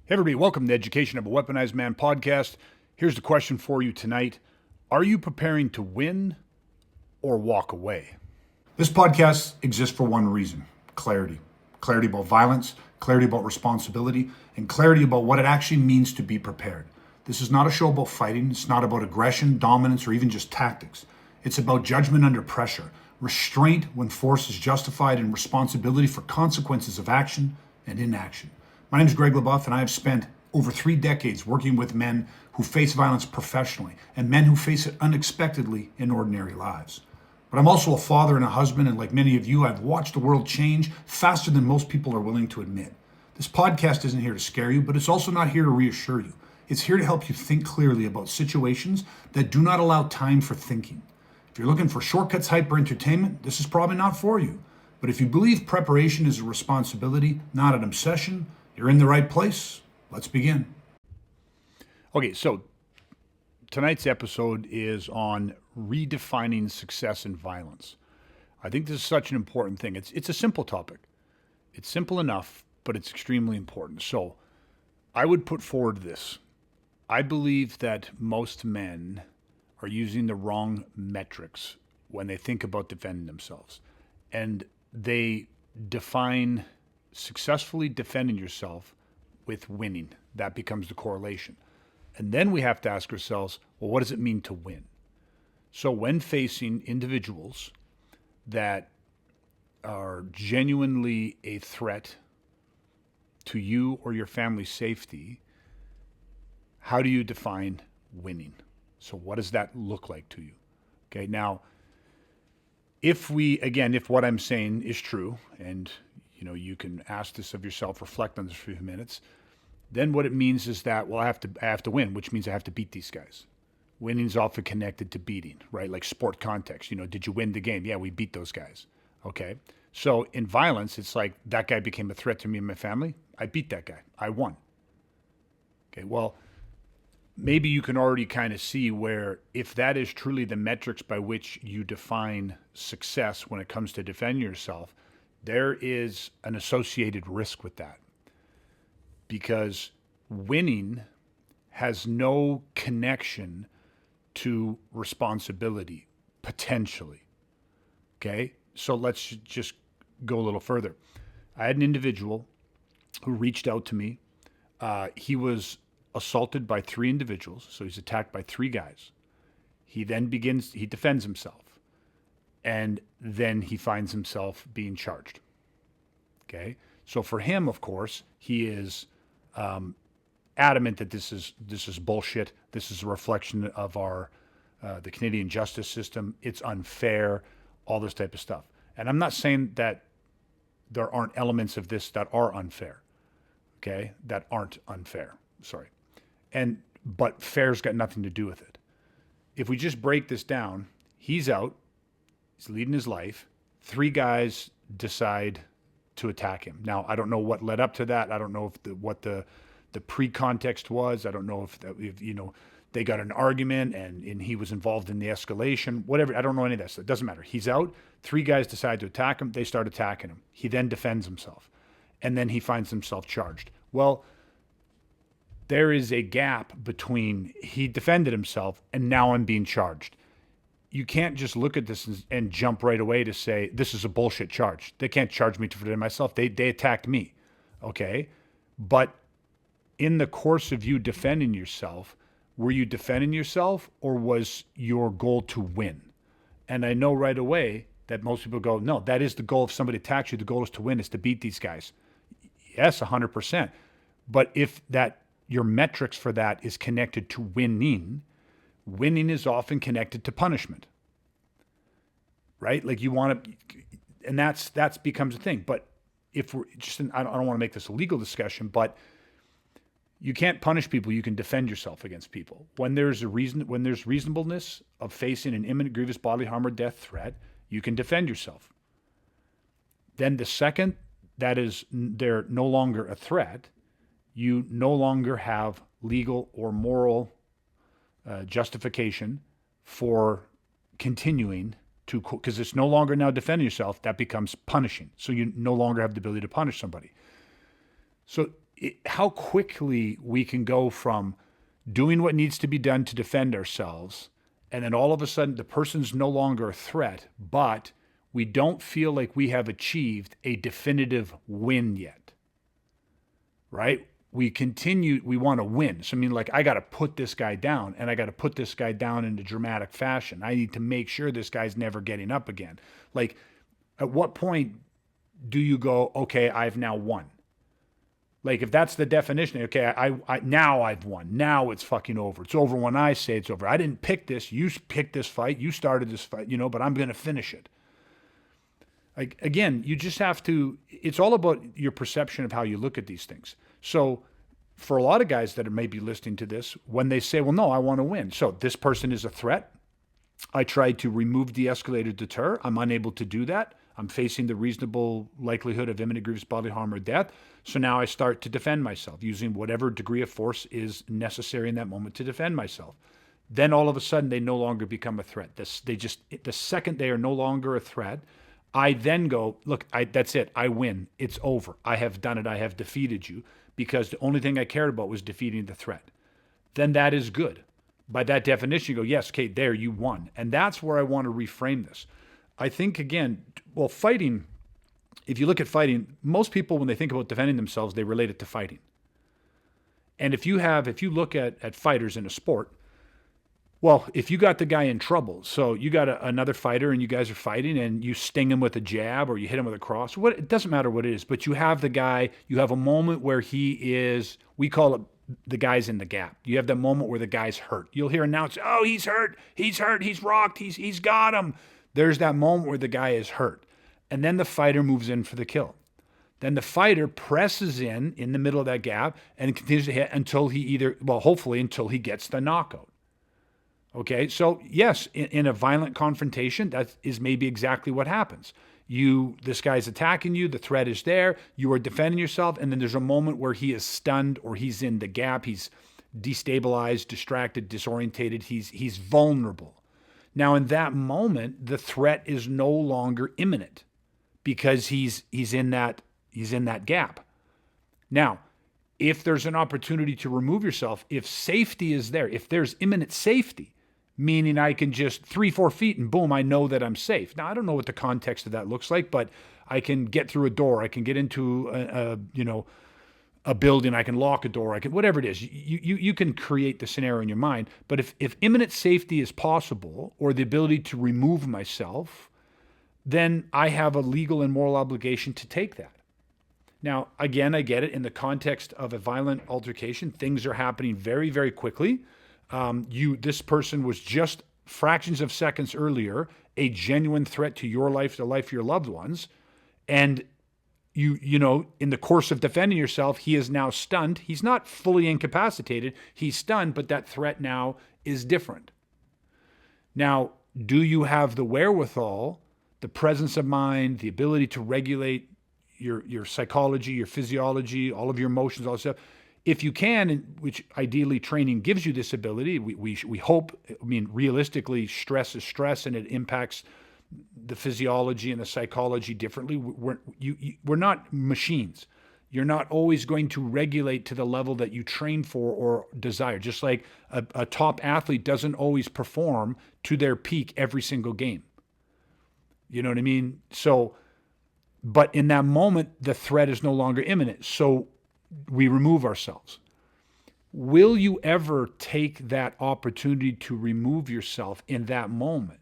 Hey everybody, welcome to the Education of a Weaponized Man podcast. Here's the question for you tonight. Are you preparing to win or walk away? This podcast exists for one reason: clarity. Clarity about violence, clarity about responsibility, and clarity about what it actually means to be prepared. This is not a show about fighting. It's not about aggression, dominance, or even just tactics. It's about judgment under pressure, restraint when force is justified, and responsibility for consequences of action and inaction. My name is Greg LaBeouf, and I have spent over 3 decades working with men who face violence professionally and men who face it unexpectedly in ordinary lives. But I'm also a father and a husband, and like many of you, I've watched the world change faster than most people are willing to admit. This podcast isn't here to scare you, but it's also not here to reassure you. It's here to help you think clearly about situations that do not allow time for thinking. If you're looking for shortcuts, hype, or entertainment, this is probably not for you. But if you believe preparation is a responsibility, not an obsession, you're in the right place. Let's begin. Okay, so tonight's episode is on redefining success in violence. I think this is such an important thing. It's a simple topic. It's simple enough, but it's extremely important. So I would put forward this. I believe that most men are using the wrong metrics when they think about defending themselves. And they define successfully defending yourself with winning. That becomes the correlation. And then we have to ask ourselves, well, what does it mean to win? So when facing individuals that are genuinely a threat to you or your family's safety, how do you define winning? So what does that look like to you? Okay, now, if what I'm saying is true, and you can ask this of yourself, reflect on this for a few minutes, then what it means is that, well, I have to win, which means I have to beat these guys. Winning is often connected to beating, right? Like sport context. Did you win the game? Yeah, we beat those guys. Okay. So in violence, it's like that guy became a threat to me and my family. I beat that guy. I won. Okay. Well, maybe you can already kind of see where if that is truly the metrics by which you define success when it comes to defending yourself, there is an associated risk with that, because winning has no connection to responsibility, potentially. Okay? So let's just go a little further. I had an individual who reached out to me. He was assaulted by 3 individuals, so he's attacked by 3 guys. He defends himself. And then he finds himself being charged. Okay, so for him, of course, he is adamant that this is bullshit. This is a reflection of our the Canadian justice system. It's unfair, all this type of stuff. And I'm not saying that there aren't elements of this that are unfair. Okay, that aren't unfair. Sorry, but fair's got nothing to do with it. If we just break this down, he's out. He's leading his life. 3 guys decide to attack him. Now, I don't know what led up to that. I don't know what the pre-context was. I don't know if they got an argument and he was involved in the escalation. Whatever. I don't know any of that stuff. It doesn't matter. He's out. 3 guys decide to attack him. They start attacking him. He then defends himself. And then he finds himself charged. Well, there is a gap between he defended himself and now I'm being charged. You can't just look at this and jump right away to say, this is a bullshit charge. They can't charge me to defend myself. They attacked me. Okay. But in the course of you defending yourself, were you defending yourself or was your goal to win? And I know right away that most people go, no, that is the goal. If somebody attacks you, the goal is to win, is to beat these guys. Yes, 100%. But if your metrics for that is connected to winning is often connected to punishment, right? Like you want to, and that's becomes a thing. But if we're just, I don't want to make this a legal discussion, but you can't punish people. You can defend yourself against people. When there's reasonableness of facing an imminent grievous bodily harm or death threat, you can defend yourself. Then the second that is, they're no longer a threat, you no longer have legal or moral justification for continuing to, because it's no longer now defending yourself, that becomes punishing. So you no longer have the ability to punish somebody. So how quickly we can go from doing what needs to be done to defend ourselves, and then all of a sudden the person's no longer a threat, but we don't feel like we have achieved a definitive win yet, right? We want to win. So I mean, like, I got to put this guy down, and I got to put this guy down in a dramatic fashion. I need to make sure this guy's never getting up again. Like, at what point do you go, okay, I've now won? Like, if that's the definition, okay, now I've won. Now it's fucking over. It's over when I say it's over. I didn't pick this. You picked this fight. You started this fight, but I'm going to finish it. Like, again, you just have to, it's all about your perception of how you look at these things. So for a lot of guys that may be listening to this, when they say, well, no, I want to win. So this person is a threat. I tried to remove, de-escalate, or deter. I'm unable to do that. I'm facing the reasonable likelihood of imminent grievous bodily harm or death. So now I start to defend myself using whatever degree of force is necessary in that moment to defend myself. Then all of a sudden they no longer become a threat. The second they are no longer a threat, I then go, look, that's it. I win. It's over. I have done it. I have defeated you, because the only thing I cared about was defeating the threat. Then that is good. By that definition, you go, yes, okay, there, you won. And that's where I want to reframe this. I think, again, well, fighting, if you look at fighting, most people, when they think about defending themselves, they relate it to fighting. And if you look at fighters in a sport, well, if you got the guy in trouble, so you got another fighter and you guys are fighting and you sting him with a jab or you hit him with a cross, it doesn't matter what it is, but you have the guy, you have a moment where he is, we call it the guy's in the gap. You have that moment where the guy's hurt. You'll hear announced, oh, he's hurt, he's rocked, he's got him. There's that moment where the guy is hurt. And then the fighter moves in for the kill. Then the fighter presses in the middle of that gap and continues to hit until hopefully until he gets the knockout. Okay, so yes, in a violent confrontation, that is maybe exactly what happens. This guy's attacking you, the threat is there, you are defending yourself, and then there's a moment where he is stunned or he's in the gap, he's destabilized, distracted, disorientated, he's vulnerable. Now in that moment, the threat is no longer imminent because he's in that gap. Now, if there's an opportunity to remove yourself, if safety is there, if there's imminent safety, meaning I can just 3-4 feet and boom, I know that I'm safe. Now, I don't know what the context of that looks like, but I can get through a door. I can get into a building. I can lock a door. Whatever it is, you can create the scenario in your mind. But if imminent safety is possible or the ability to remove myself, then I have a legal and moral obligation to take that. Now, again, I get it. In the context of a violent altercation, things are happening very, very quickly. This person was just fractions of seconds earlier a genuine threat to your life, the life of your loved ones, and in the course of defending yourself, he is now stunned. He's not fully incapacitated. He's stunned, but that threat now is different. Now, do you have the wherewithal, the presence of mind, the ability to regulate your psychology, your physiology, all of your emotions, all that stuff? If you can, which ideally training gives you this ability, we hope, realistically, stress is stress and it impacts the physiology and the psychology differently. We're not machines. You're not always going to regulate to the level that you train for or desire. Just like a top athlete doesn't always perform to their peak every single game. You know what I mean? So, but in that moment, the threat is no longer imminent. So we remove ourselves. Will you ever take that opportunity to remove yourself in that moment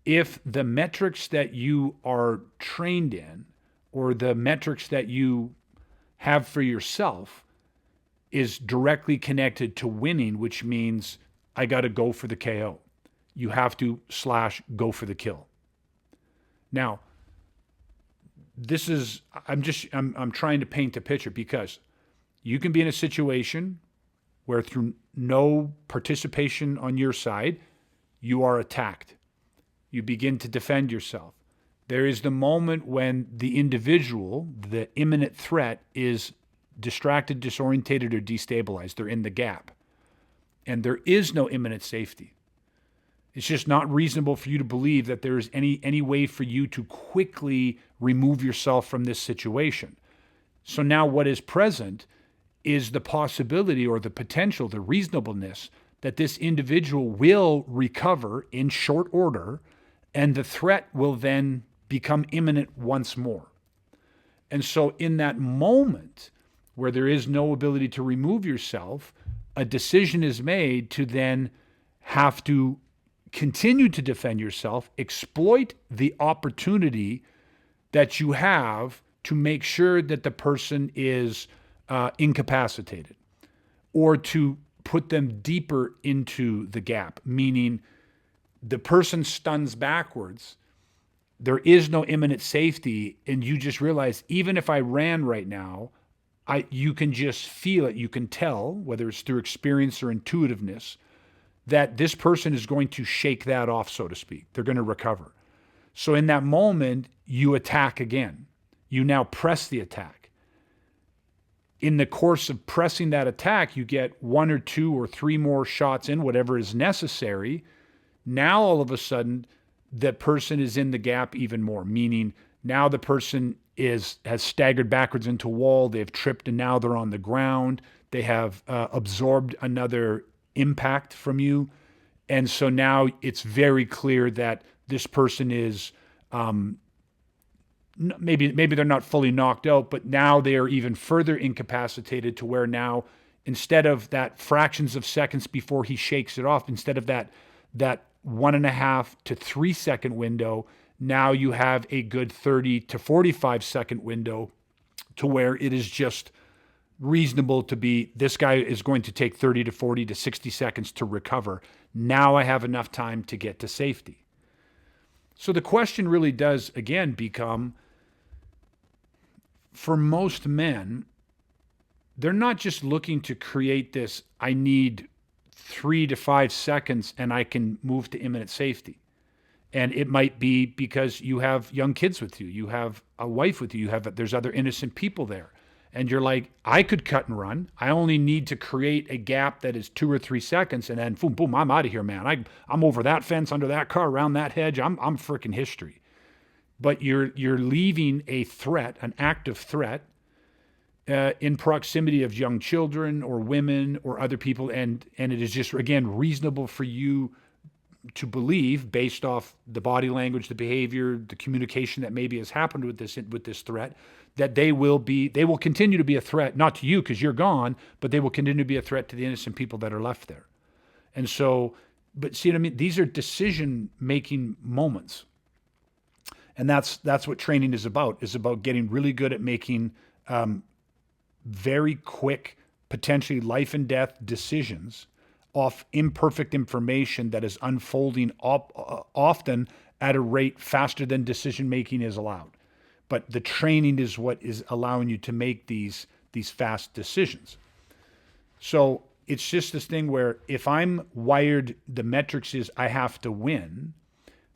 if the metrics that you are trained in or the metrics that you have for yourself is directly connected to winning, which means I got to go for the KO. You have to / go for the kill. Now, I'm trying to paint a picture because you can be in a situation where through no participation on your side, you are attacked. You begin to defend yourself. There is the moment when the individual, the imminent threat, is distracted, disorientated, or destabilized. They're in the gap. And there is no imminent safety. It's just not reasonable for you to believe that there is any way for you to quickly remove yourself from this situation. So now what is present is the possibility or the potential, the reasonableness that this individual will recover in short order and the threat will then become imminent once more. And so, in that moment where there is no ability to remove yourself, a decision is made to then have to continue to defend yourself, exploit the opportunity that you have to make sure that the person is incapacitated, or to put them deeper into the gap, meaning the person stuns backwards. There is no imminent safety, and you just realize, even if I ran right now, you can just feel it. You can tell, whether it's through experience or intuitiveness, that this person is going to shake that off, so to speak. They're going to recover. So in that moment, you attack again. You now press the attack. In the course of pressing that attack, you get 1 or 2 or 3 more shots in, whatever is necessary. Now, all of a sudden, the person is in the gap even more, meaning now the person has staggered backwards into a wall, they've tripped, and now they're on the ground. They have absorbed another impact from you. And so now it's very clear that this person is maybe they're not fully knocked out, but now they are even further incapacitated, to where now, instead of that fractions of seconds before he shakes it off, instead of that 1.5 to 3 second window, now you have a good 30 to 45 second window, to where it is just reasonable to be, this guy is going to take 30 to 40 to 60 seconds to recover. Now I have enough time to get to safety. So the question really does, again, become, for most men, they're not just looking to create this, I need 3 to 5 seconds and I can move to imminent safety. And it might be because you have young kids with you, you have a wife with you, there's other innocent people there. And you're like, I could cut and run. I only need to create a gap that is 2 or 3 seconds, and then boom, boom, I'm out of here, man. I'm over that fence, under that car, around that hedge. I'm freaking history. But you're leaving a threat, an active threat, in proximity of young children or women or other people, and it is just, again, reasonable for you to believe, based off the body language, the behavior, the communication that maybe has happened with this threat, that they will continue to be a threat, not to you because you're gone, but they will continue to be a threat to the innocent people that are left there. And so, but see what I mean? These are decision-making moments. And that's what training is about getting really good at making very quick, potentially life and death decisions off imperfect information that is unfolding often at a rate faster than decision-making is allowed. But the training is what is allowing you to make these fast decisions. So it's just this thing where, if I'm wired, the metrics is I have to win,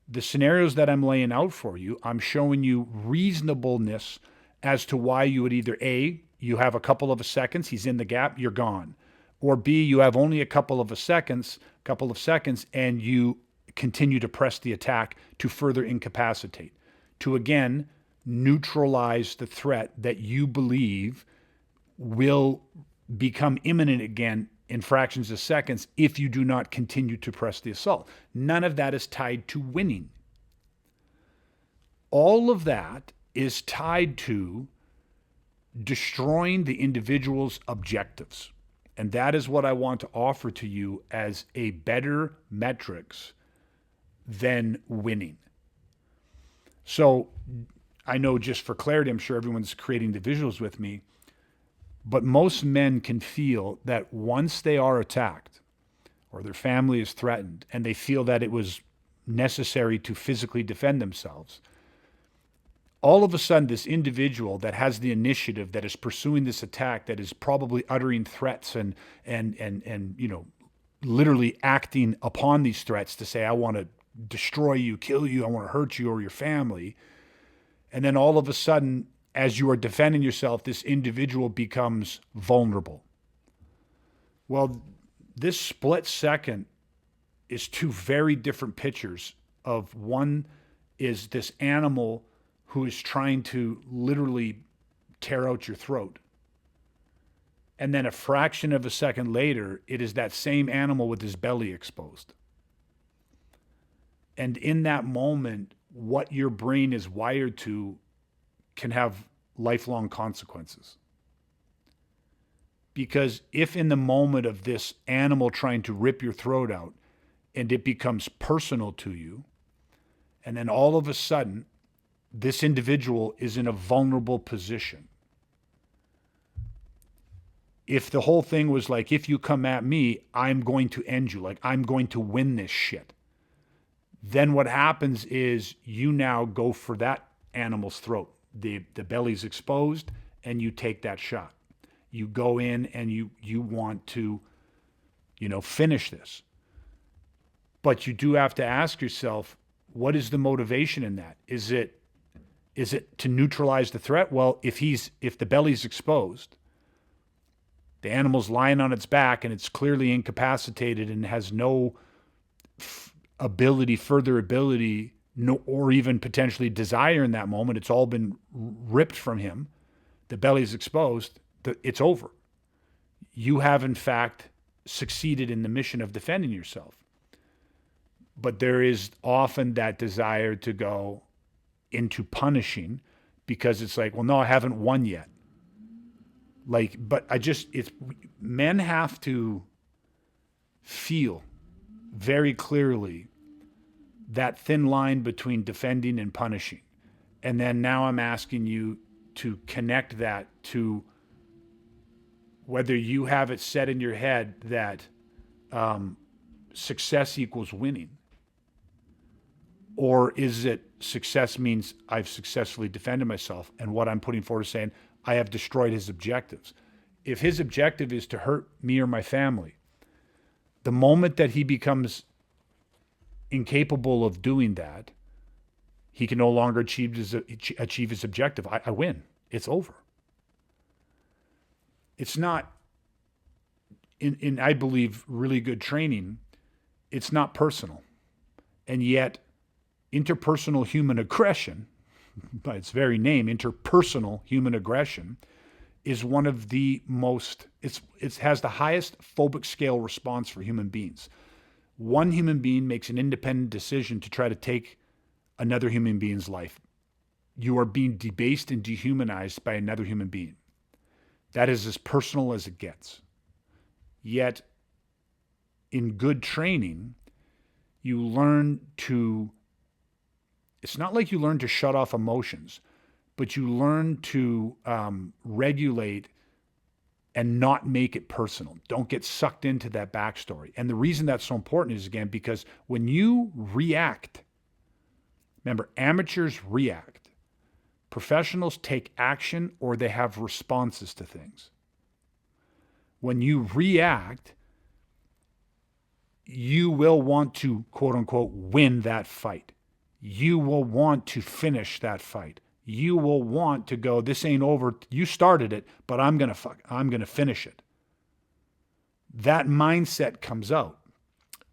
the scenarios that I'm laying out for you, I'm showing you reasonableness as to why you would either A, you have a couple of seconds, he's in the gap, you're gone. Or B, you have only a couple of seconds, and you continue to press the attack to further incapacitate, to again neutralize the threat that you believe will become imminent again in fractions of seconds if you do not continue to press the assault. None of that is tied to winning. All of that is tied to destroying the individual's objectives. And that is what I want to offer to you as a better metrics than winning. So I know, just for clarity, I'm sure everyone's creating the visuals with me, but most men can feel that once they are attacked or their family is threatened and they feel that it was necessary to physically defend themselves, all of a sudden this individual that has the initiative, that is pursuing this attack, that is probably uttering threats and literally acting upon these threats to say, I want to destroy you, kill you, I want to hurt you or your family. And then all of a sudden, as you are defending yourself, this individual becomes vulnerable. Well, this split second is 2 very different pictures of, one is this animal who is trying to literally tear out your throat. And then a fraction of a second later, it is that same animal with his belly exposed. And in that moment, what your brain is wired to can have lifelong consequences. Because if in the moment of this animal trying to rip your throat out and it becomes personal to you, and then all of a sudden, this individual is in a vulnerable position. If the whole thing was like, if you come at me, I'm going to end you, like I'm going to win this shit, then what happens is you now go for that animal's throat. The belly's exposed and you take that shot. You go in and you want to, finish this. But you do have to ask yourself, what is the motivation in that? Is it to neutralize the threat? Well, if the belly's exposed, the animal's lying on its back and it's clearly incapacitated and has no further ability, or even potentially desire in that moment, it's all been ripped from him. The belly's exposed. It's over. You have, in fact, succeeded in the mission of defending yourself. But there is often that desire to go into punishing because it's like, well, no, I haven't won yet. Men have to feel very clearly that thin line between defending and punishing. And then now I'm asking you to connect that to whether you have it set in your head that success equals winning, or is it success means I've successfully defended myself, and what I'm putting forward is saying I have destroyed his objectives. If his objective is to hurt me or my family, the moment that he becomes incapable of doing that, he can no longer achieve his objective. I win. It's over. It's not, in I believe, really good training, it's not personal. And yet, interpersonal human aggression, by its very name, interpersonal human aggression, is one of the most, it has the highest phobic scale response for human beings. One human being makes an independent decision to try to take another human being's life. You are being debased and dehumanized by another human being. That is as personal as it gets. Yet, in good training, you learn to, it's not like you learn to shut off emotions, but you learn to regulate and not make it personal. Don't get sucked into that backstory. And the reason that's so important is, again, because when you react, remember, amateurs react. Professionals take action or they have responses to things. When you react, you will want to, quote unquote, win that fight. You will want to finish that fight. You will want to go, this ain't over. You started it, but I'm going to finish it. That mindset comes out,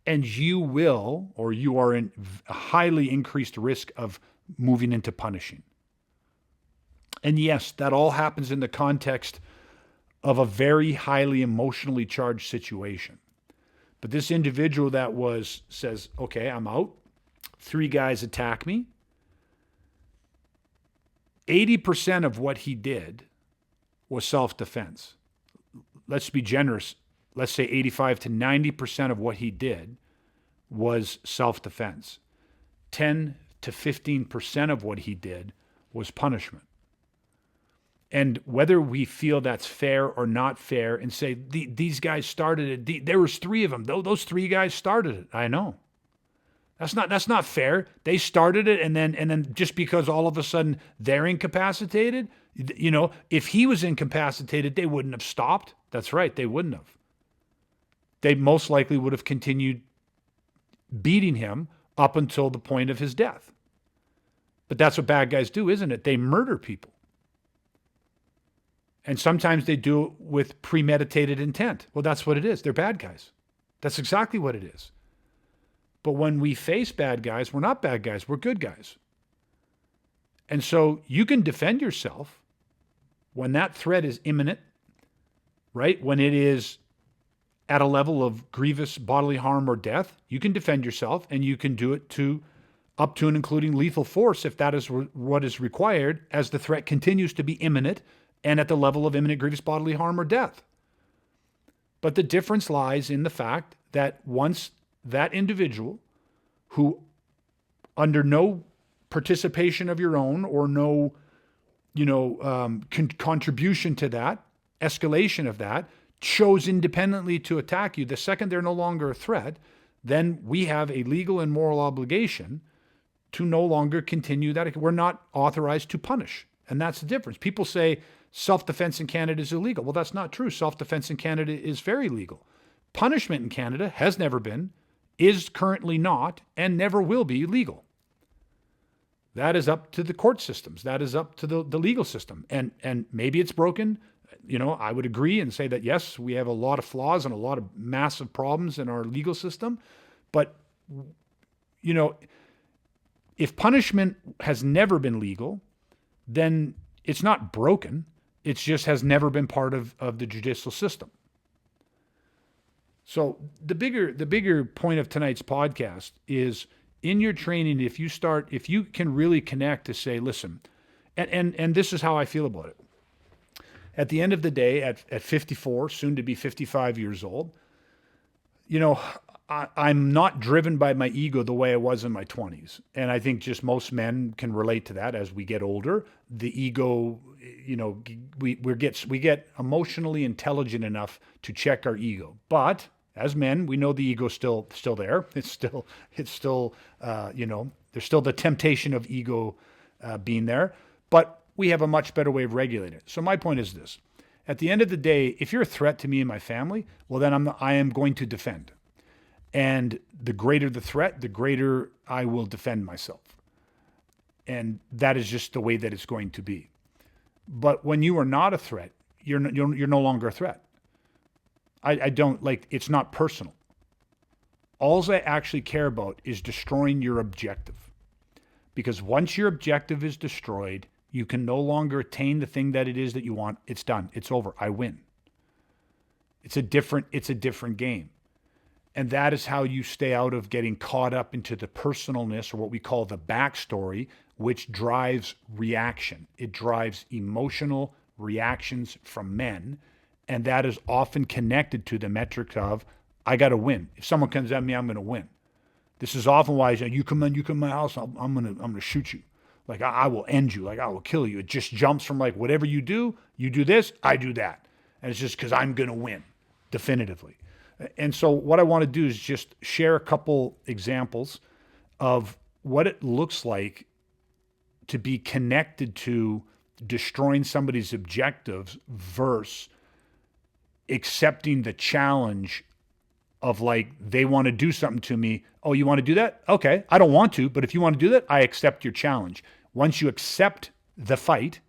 and you will, or you are in a highly increased risk of moving into punishing. And yes, that all happens in the context of a very highly emotionally charged situation. But this individual says, okay, I'm out. 3 guys attack me. 80% of what he did was self-defense. Let's be generous. Let's say 85 to 90% of what he did was self-defense. 10 to 15% of what he did was punishment. And whether we feel that's fair or not fair and say, these guys started it, there was 3 of them. Those 3 guys started it. I know. That's not fair. They started it, and then just because all of a sudden they're incapacitated, if he was incapacitated, they wouldn't have stopped. That's right, they wouldn't have. They most likely would have continued beating him up until the point of his death. But that's what bad guys do, isn't it? They murder people. And sometimes they do it with premeditated intent. Well, that's what it is. They're bad guys. That's exactly what it is. But when we face bad guys, we're not bad guys. We're good guys. And so you can defend yourself when that threat is imminent right? When it is at a level of grievous bodily harm or death, you can defend yourself, and you can do it to up to and including lethal force if that is what is required as the threat continues to be imminent and at the level of imminent grievous bodily harm or death. But the difference lies in the fact that once that individual who, under no participation of your own or no, contribution to that, escalation of that, chose independently to attack you, the second they're no longer a threat, then we have a legal and moral obligation to no longer continue that. We're not authorized to punish. And that's the difference. People say self-defense in Canada is illegal. Well, that's not true. Self-defense in Canada is very legal. Punishment in Canada has never been, is currently not, and never will be legal. That is up to the court systems. That is up to the legal system. And maybe it's broken. I would agree and say that, yes, we have a lot of flaws and a lot of massive problems in our legal system. But, if punishment has never been legal, then it's not broken. It just has never been part of the judicial system. So the bigger point of tonight's podcast is, in your training, if you can really connect to say, listen, and this is how I feel about it. At the end of the day, at 54, soon to be 55 years old, I'm not driven by my ego the way I was in my 20s. And I think just most men can relate to that. As we get older, the ego, we get emotionally intelligent enough to check our ego. But as men, we know the ego's still there. It's still there's still the temptation of ego being there. But we have a much better way of regulating it. So my point is this: at the end of the day, if you're a threat to me and my family, well, then I am going to defend. And the greater the threat, the greater I will defend myself. And that is just the way that it's going to be. But when you are not a threat, you're no longer a threat. I don't it's not personal. All I actually care about is destroying your objective. Because once your objective is destroyed, you can no longer attain the thing that it is that you want. It's done. It's over. I win. It's a different game. And that is how you stay out of getting caught up into the personalness, or what we call the backstory, which drives reaction. It drives emotional reactions from men. And that is often connected to the metric of, I got to win. If someone comes at me, I'm going to win. This is often why you come in my house, I'm going to shoot you. I will end you. I will kill you. It just jumps from whatever you do this, I do that. And it's just because I'm going to win definitively. And so what I want to do is just share a couple examples of what it looks like to be connected to destroying somebody's objectives versus accepting the challenge of they want to do something to me. Oh, you want to do that? Okay. I don't want to, but if you want to do that, I accept your challenge. Once you accept the fight,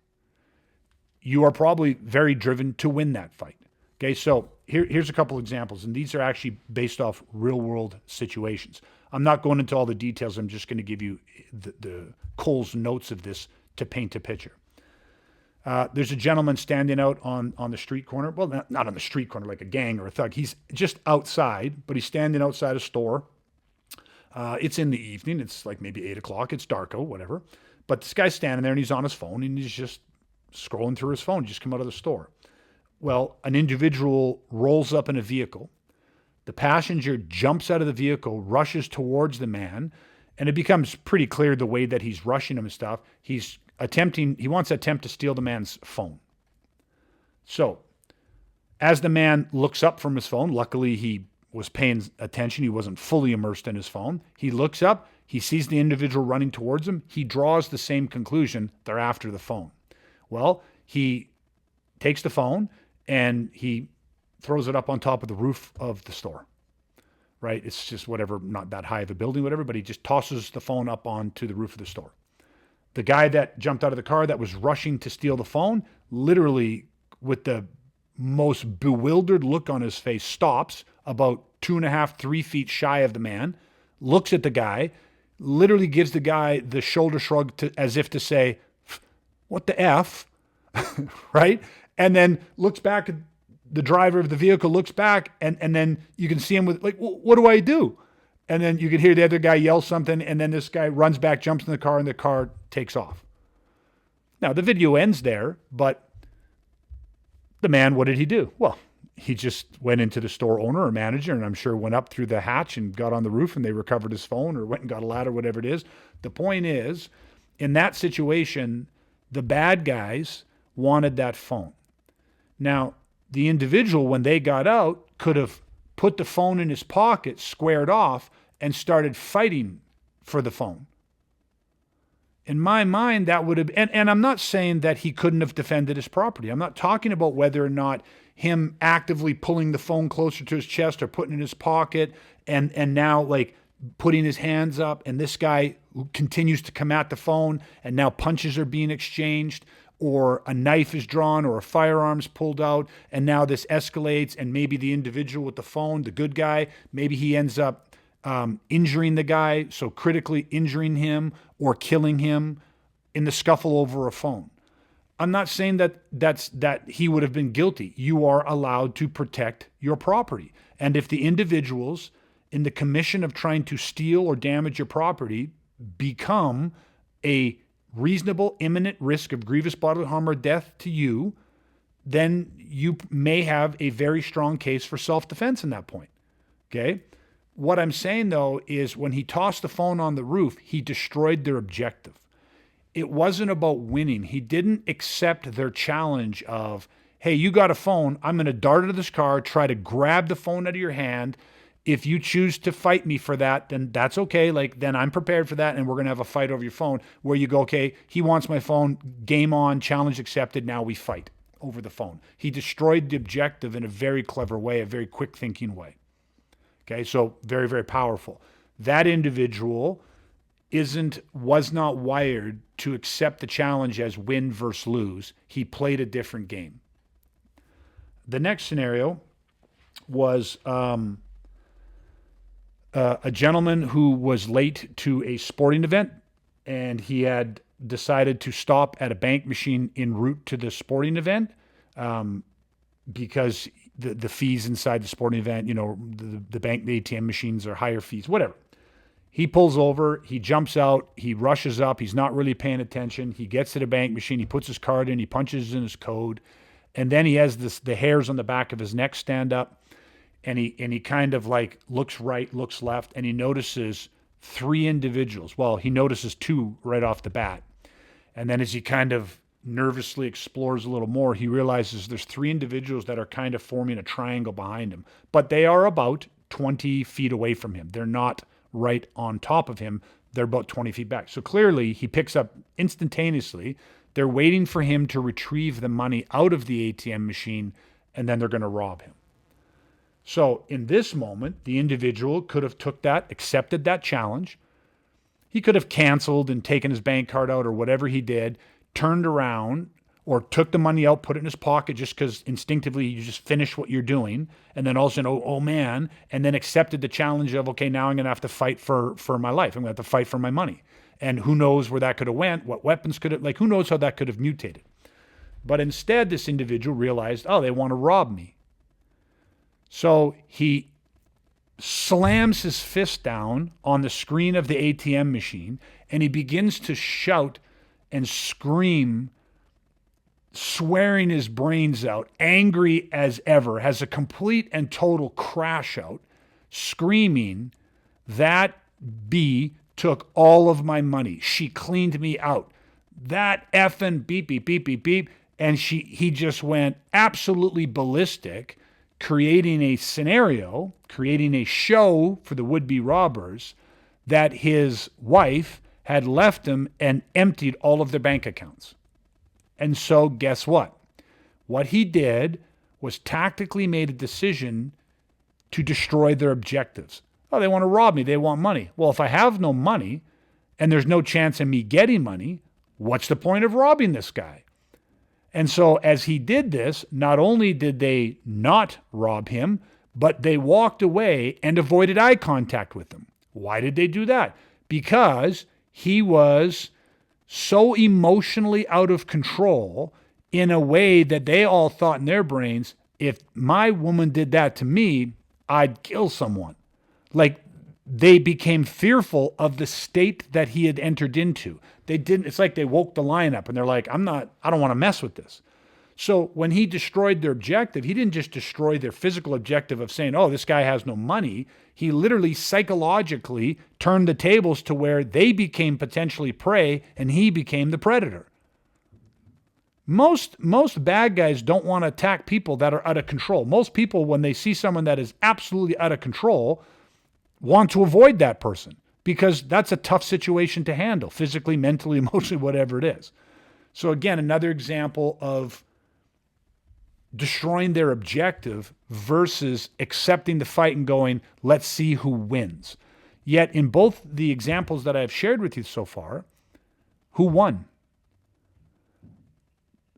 you are probably very driven to win that fight. Okay, so here's a couple examples, and these are actually based off real-world situations. I'm not going into all the details. I'm just going to give you the Cole's notes of this to paint a picture. There's a gentleman standing out on the street corner. Well, not on the street corner like a gang or a thug. He's just outside, but he's standing outside a store. It's in the evening. It's maybe 8 o'clock. It's darko, whatever. But this guy's standing there, and he's on his phone, and he's just scrolling through his phone. He just come out of the store. Well, an individual rolls up in a vehicle. The passenger jumps out of the vehicle, rushes towards the man, and it becomes pretty clear the way that he's rushing him and stuff. He wants to attempt to steal the man's phone. So, as the man looks up from his phone, luckily he was paying attention. He wasn't fully immersed in his phone. He looks up, he sees the individual running towards him. He draws the same conclusion: they're after the phone. Well, he takes the phone and he throws it up on top of the roof of the store, right? It's just whatever, not that high of a building, whatever, but he just tosses the phone up onto the roof of the store. The guy that jumped out of the car that was rushing to steal the phone, literally with the most bewildered look on his face, stops about 2.5, 3 feet shy of the man, looks at the guy, literally gives the guy the shoulder shrug as if to say, what the F, right? And then looks back at the driver of the vehicle looks back, and then you can see him with like, what do I do? And then you can hear the other guy yell something, and then this guy runs back, jumps in the car, and the car takes off. Now, the video ends there, but the man, what did he do? Well, he just went into the store owner or manager, and I'm sure went up through the hatch and got on the roof, and they recovered his phone or went and got a ladder, whatever it is. The point is, in that situation, the bad guys wanted that phone. Now, the individual, when they got out, could have put the phone in his pocket, squared off, and started fighting for the phone. In my mind, that would have, and I'm not saying that he couldn't have defended his property. I'm not talking about whether or not him actively pulling the phone closer to his chest or putting it in his pocket and now like putting his hands up, and this guy continues to come at the phone, and now punches are being exchanged, or a knife is drawn or a firearm's pulled out, and now this escalates, and maybe the individual with the phone, the good guy, maybe he ends up injuring the guy, so critically injuring him or killing him in the scuffle over a phone. I'm not saying that he would have been guilty. You are allowed to protect your property. And if the individuals in the commission of trying to steal or damage your property become a reasonable, imminent risk of grievous bodily harm or death to you, then you may have a very strong case for self-defense in that point. Okay? What I'm saying, though, is when he tossed the phone on the roof, he destroyed their objective. It wasn't about winning. He didn't accept their challenge of, hey, you got a phone. I'm going to dart into this car, try to grab the phone out of your hand. If you choose to fight me for that, then that's okay. Like, then I'm prepared for that, and we're going to have a fight over your phone where you go, okay, he wants my phone, game on, challenge accepted, now we fight over the phone. He destroyed the objective in a very clever way, a very quick thinking way. Okay, so very, very powerful. That individual was not wired to accept the challenge as win versus lose. He played a different game. The next scenario was a gentleman who was late to a sporting event, and he had decided to stop at a bank machine en route to the sporting event because the fees inside the sporting event, the bank, the ATM machines are higher fees, whatever. He pulls over, he jumps out, he rushes up, he's not really paying attention. He gets to the bank machine, he puts his card in, he punches in his code, and then he has the hairs on the back of his neck stand up. And he kind of like looks right, looks left, and he notices three individuals. Well, he notices two right off the bat. And then as he kind of nervously explores a little more, he realizes there's three individuals that are kind of forming a triangle behind him. But they are about 20 feet away from him. They're not right on top of him. They're about 20 feet back. So clearly he picks up instantaneously. They're waiting for him to retrieve the money out of the ATM machine, and then they're going to rob him. So in this moment, the individual could have accepted that challenge. He could have canceled and taken his bank card out or whatever he did, turned around or took the money out, put it in his pocket just because instinctively you just finish what you're doing. And then all of a sudden, oh man, and then accepted the challenge of, okay, now I'm going to have to fight for my life. I'm going to have to fight for my money. And who knows where that could have went, what weapons could have, who knows how that could have mutated. But instead, this individual realized, oh, they want to rob me. So he slams his fist down on the screen of the ATM machine, and he begins to shout and scream, swearing his brains out, angry as ever, has a complete and total crash out, screaming, that bee took all of my money. She cleaned me out. That effing beep, beep, beep, beep, beep. And he just went absolutely ballistic, creating a scenario, creating a show for the would-be robbers that his wife had left him and emptied all of their bank accounts. And so guess what? What he did was tactically made a decision to destroy their objectives. Oh, they want to rob me. They want money. Well, if I have no money and there's no chance of me getting money, what's the point of robbing this guy? And so as he did this, not only did they not rob him, but they walked away and avoided eye contact with him. Why did they do that? Because he was so emotionally out of control in a way that they all thought in their brains, if my woman did that to me, I'd kill someone. Like, they became fearful of the state that he had entered into. It's like they woke the lion up and they're like, I don't want to mess with this. So when he destroyed their objective, he didn't just destroy their physical objective of saying, oh, this guy has no money. He literally psychologically turned the tables to where they became potentially prey and he became the predator. Most bad guys don't want to attack people that are out of control. Most people, when they see someone that is absolutely out of control, want to avoid that person because that's a tough situation to handle, physically, mentally, emotionally, whatever it is. So again, another example of destroying their objective versus accepting the fight and going, let's see who wins. Yet in both the examples that I've shared with you so far, who won?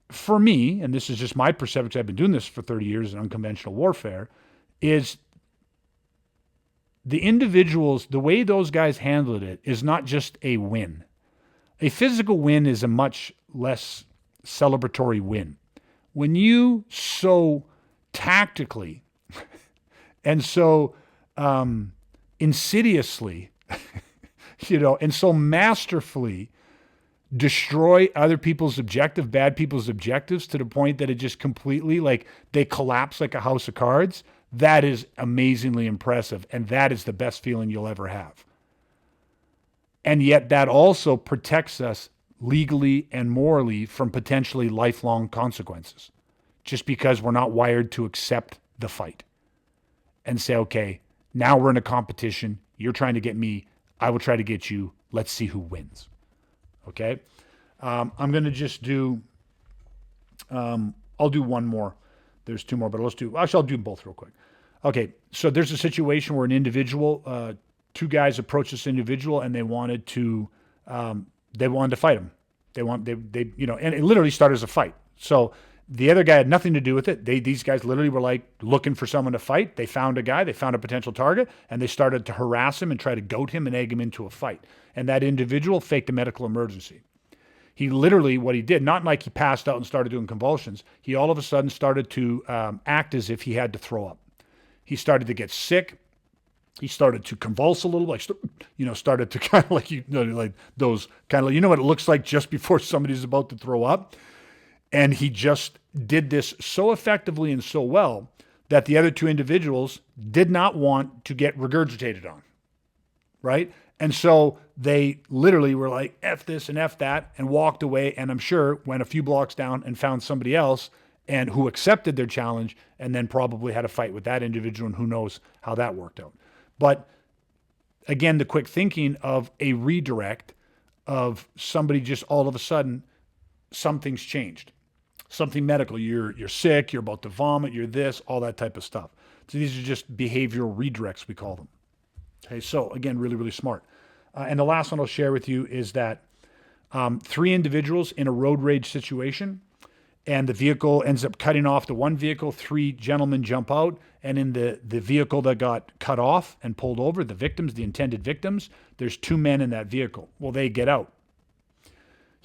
For me, and this is just my perception, because I've been doing this for 30 years in unconventional warfare, is the individuals, the way those guys handled it is not just a win. A physical win is a much less celebratory win. When you so tactically and so insidiously, and so masterfully destroy other people's objective, bad people's objectives to the point that it just completely, like, they collapse like a house of cards, that is amazingly impressive. And that is the best feeling you'll ever have. And yet that also protects us legally and morally from potentially lifelong consequences, just because we're not wired to accept the fight and say, okay, now we're in a competition. You're trying to get me. I will try to get you. Let's see who wins. Okay. I'm going to just do, I'll do one more. There's two more, but I'll do both real quick. Okay. So there's a situation where an individual, two guys approached this individual and they wanted to fight him. And it literally started as a fight. So the other guy had nothing to do with it. These guys literally were like looking for someone to fight. They found a guy, they found a potential target, and they started to harass him and try to goat him and egg him into a fight. And that individual faked a medical emergency. He literally, what he did, not like he passed out and started doing convulsions, he all of a sudden started to act as if he had to throw up. He started to get sick. He started to convulse a little, started to kind of like those kind of, what it looks like just before somebody's about to throw up. And he just did this so effectively and so well that the other two individuals did not want to get regurgitated on, right? And so they literally were like, F this and F that, and walked away, and I'm sure went a few blocks down and found somebody else and who accepted their challenge and then probably had a fight with that individual, and who knows how that worked out. But again, the quick thinking of a redirect of somebody just all of a sudden, something's changed. Something medical, you're sick, you're about to vomit, you're this, all that type of stuff. So these are just behavioral redirects, we call them. Okay, so again, really, really smart. And the last one I'll share with you is that three individuals in a road rage situation, and the vehicle ends up cutting off the one vehicle, three gentlemen jump out, and in the vehicle that got cut off and pulled over, the victims, the intended victims, there's two men in that vehicle. Well, they get out.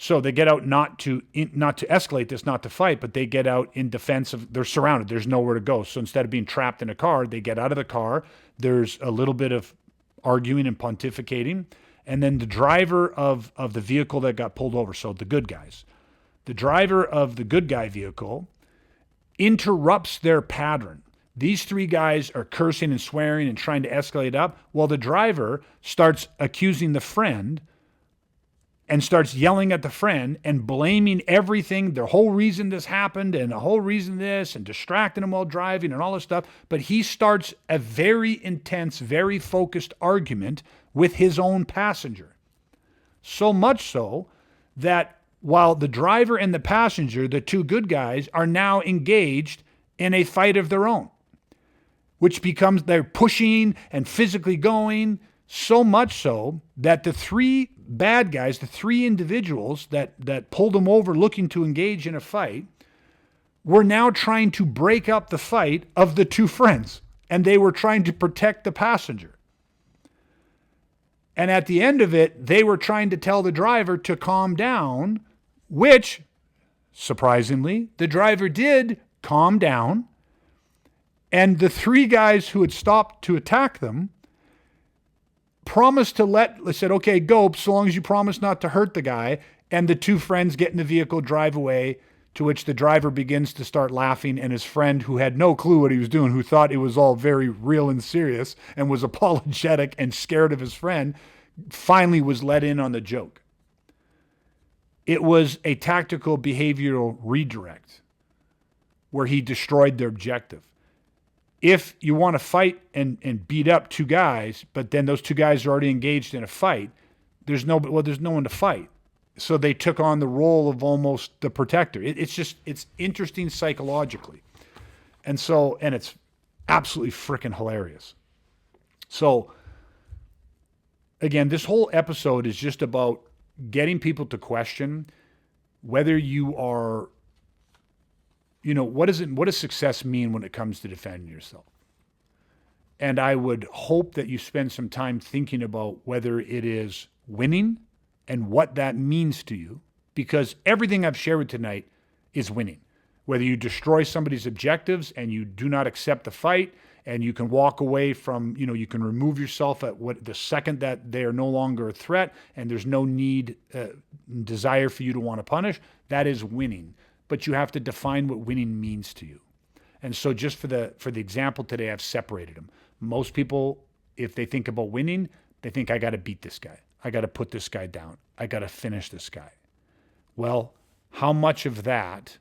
So they get out not to escalate this, not to fight, but they get out in defense of, they're surrounded. There's nowhere to go. So instead of being trapped in a car, they get out of the car. There's a little bit of arguing and pontificating. And then the driver of the vehicle that got pulled over, so the good guys, the driver of the good guy vehicle interrupts their pattern. These three guys are cursing and swearing and trying to escalate up, while the driver starts accusing the friend and starts yelling at the friend and blaming everything, the whole reason this happened and the whole reason this, and distracting him while driving and all this stuff. But he starts a very intense, very focused argument with his own passenger. So much so that while the driver and the passenger, the two good guys, are now engaged in a fight of their own, which becomes they're pushing and physically going, so much so that the three bad guys, the three individuals that pulled them over looking to engage in a fight, were now trying to break up the fight of the two friends, and they were trying to protect the passenger. And at the end of it, they were trying to tell the driver to calm down, which, surprisingly, the driver did calm down, And the three guys who had stopped to attack them promised they said, okay, go, so long as you promise not to hurt the guy. And the two friends get in the vehicle, drive away, to which the driver begins to start laughing. And his friend, who had no clue what he was doing, who thought it was all very real and serious and was apologetic and scared of his friend, finally was let in on the joke. It was a tactical behavioral redirect where he destroyed their objective. If you want to fight and beat up two guys, but then those two guys are already engaged in a fight, there's no one to fight. So they took on the role of almost the protector. It's interesting psychologically. And it's absolutely freaking hilarious. So again, this whole episode is just about getting people to question whether you are, what does success mean when it comes to defending yourself? And I would hope that you spend some time thinking about whether it is winning and what that means to you, because everything I've shared with tonight is winning. Whether you destroy somebody's objectives and you do not accept the fight, and you can walk away from, you can remove yourself at the second that they are no longer a threat and there's no desire for you to want to punish, that is winning. But you have to define what winning means to you. And so just for the example today, I've separated them. Most people, if they think about winning, they think, I got to beat this guy. I got to put this guy down. I got to finish this guy. Well, how much of that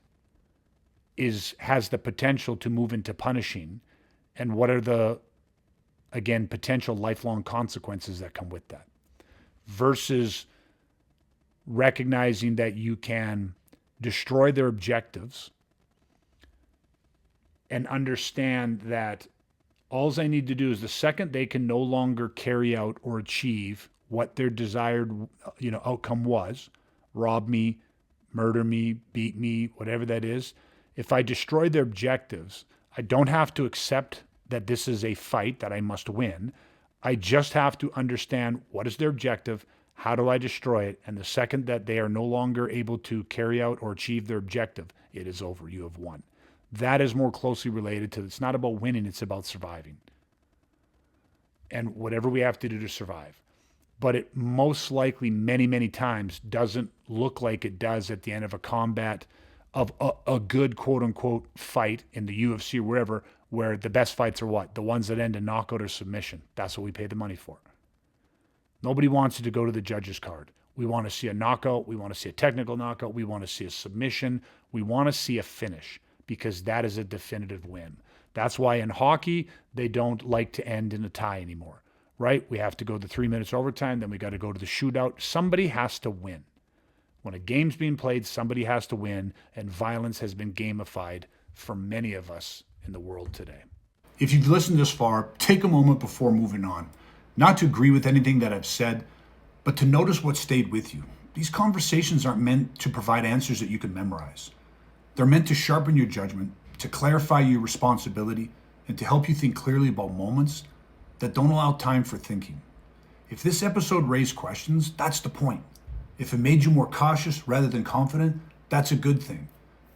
has the potential to move into punishing? And what are the, again, potential lifelong consequences that come with that? Versus recognizing that you can destroy their objectives and understand that all I need to do is the second they can no longer carry out or achieve what their desired, outcome was, rob me, murder me, beat me, whatever that is, if I destroy their objectives, I don't have to accept that this is a fight that I must win. I just have to understand what is their objective, how do I destroy it, and the second that they are no longer able to carry out or achieve their objective, it is over. You have won. That is more closely related to, it's not about winning, it's about surviving. And whatever we have to do to survive. But it most likely many, many times doesn't look like it does at the end of a combat of a good quote unquote fight in the UFC or wherever, where the best fights are what? The ones that end in knockout or submission. That's what we pay the money for. Nobody wants you to go to the judge's card. We want to see a knockout. We want to see a technical knockout. We want to see a submission. We want to see a finish because that is a definitive win. That's why in hockey, they don't like to end in a tie anymore, right? We have to go to 3 minutes overtime. Then we got to go to the shootout. Somebody has to win. When a game's being played, somebody has to win, and violence has been gamified for many of us in the world today. If you've listened this far, take a moment before moving on. Not to agree with anything that I've said, but to notice what stayed with you. These conversations aren't meant to provide answers that you can memorize. They're meant to sharpen your judgment, to clarify your responsibility, and to help you think clearly about moments that don't allow time for thinking. If this episode raised questions, that's the point. If it made you more cautious rather than confident, that's a good thing.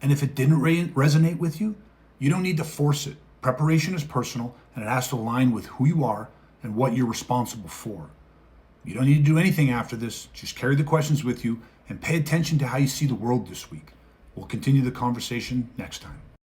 And if it didn't resonate with you, you don't need to force it. Preparation is personal, and it has to align with who you are and what you're responsible for. You don't need to do anything after this. Just carry the questions with you and pay attention to how you see the world this week. We'll continue the conversation next time.